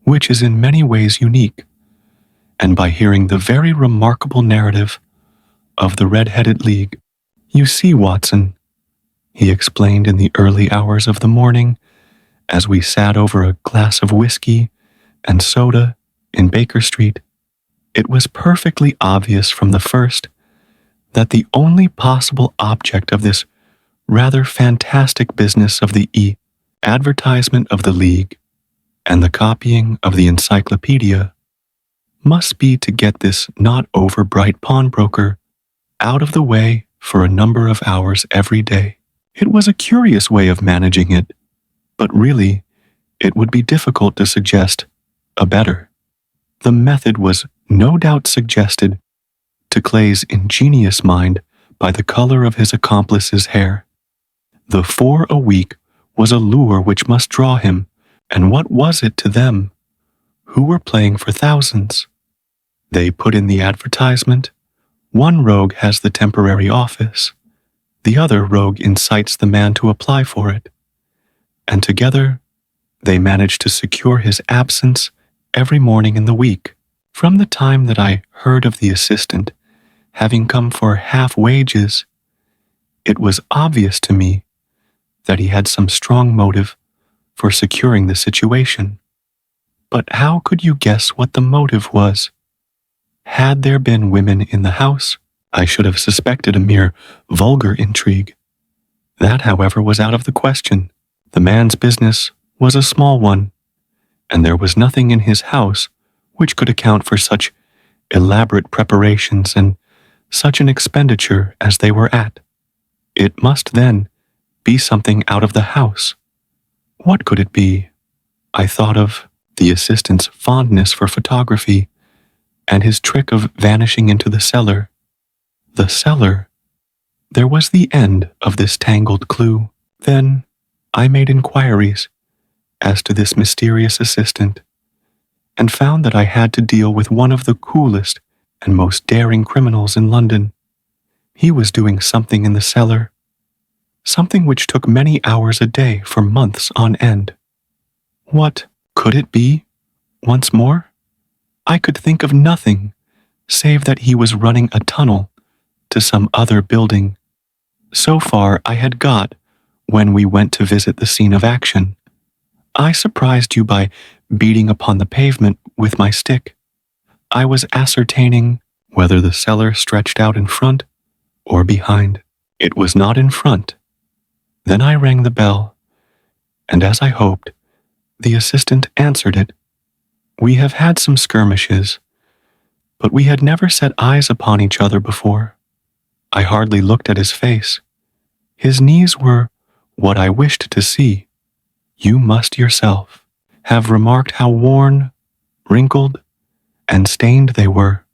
which is in many ways unique, and by hearing the very remarkable narrative of the Red-Headed League. You see, Watson, he explained in the early hours of the morning as we sat over a glass of whiskey and soda in Baker Street, it was perfectly obvious from the first that the only possible object of this rather fantastic business of the advertisement of the League and the copying of the encyclopedia must be to get this not over bright pawnbroker out of the way for a number of hours every day. It was a curious way of managing it, but really it would be difficult to suggest a better. The method was no doubt suggested to Clay's ingenious mind by the color of his accomplice's hair. The 4 a week was a lure which must draw him, and what was it to them, who were playing for thousands? They put in the advertisement. One rogue has the temporary office. The other rogue incites the man to apply for it. And together, they manage to secure his absence every morning in the week. From the time that I heard of the assistant having come for half wages, it was obvious to me that he had some strong motive for securing the situation. But how could you guess what the motive was? Had there been women in the house, I should have suspected a mere vulgar intrigue. That, however, was out of the question. The man's business was a small one, and there was nothing in his house which could account for such elaborate preparations and such an expenditure as they were at. It must, then, be something out of the house. What could it be? I thought of the assistant's fondness for photography and his trick of vanishing into the cellar. The cellar. There was the end of this tangled clue. Then I made inquiries as to this mysterious assistant, and found that I had to deal with one of the coolest and most daring criminals in London. He was doing something in the cellar, something which took many hours a day for months on end. What could it be? Once more, I could think of nothing save that he was running a tunnel to some other building. So far I had got when we went to visit the scene of action. I surprised you by beating upon the pavement with my stick. I was ascertaining whether the cellar stretched out in front or behind. It was not in front. Then I rang the bell, and as I hoped, the assistant answered it. We have had some skirmishes, but we had never set eyes upon each other before. I hardly looked at his face. His knees were what I wished to see. You must yourself have remarked how worn, wrinkled, and stained they were.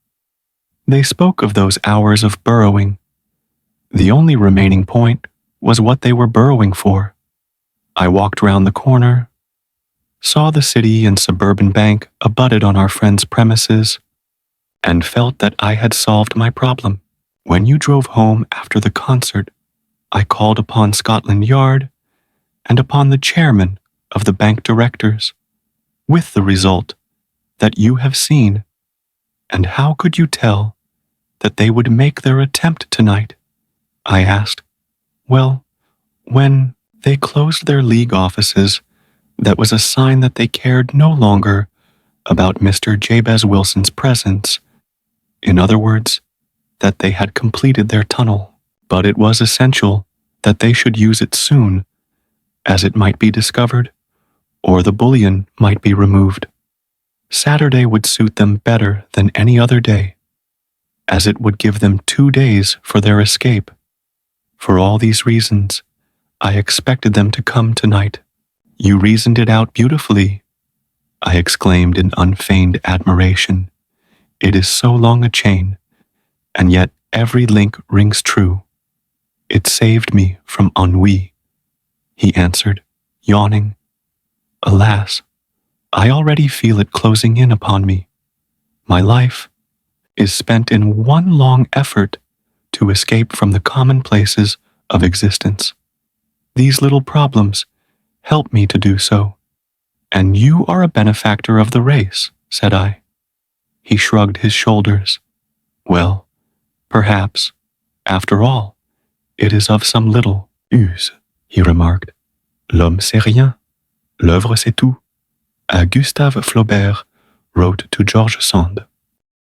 They spoke of those hours of burrowing. The only remaining point was what they were burrowing for. I walked round the corner, saw the city and suburban bank abutted on our friend's premises, and felt that I had solved my problem. When you drove home after the concert, I called upon Scotland Yard and upon the chairman of the bank directors, with the result that you have seen. And how could you tell that they would make their attempt tonight? I asked. Well, when they closed their league offices, that was a sign that they cared no longer about Mr. Jabez Wilson's presence. In other words, that they had completed their tunnel. But it was essential that they should use it soon, as it might be discovered, or the bullion might be removed. Saturday would suit them better than any other day, as it would give them 2 days for their escape. For all these reasons, I expected them to come tonight. You reasoned it out beautifully, I exclaimed in unfeigned admiration. It is so long a chain, and yet every link rings true. It saved me from ennui, he answered, yawning. Alas, I already feel it closing in upon me. My life is spent in one long effort to escape from the commonplaces of existence. These little problems help me to do so. And you are a benefactor of the race, said I. He shrugged his shoulders. Well, perhaps, after all, it is of some little use, he remarked. L'homme c'est rien, l'œuvre c'est tout. Gustave Flaubert wrote to George Sand.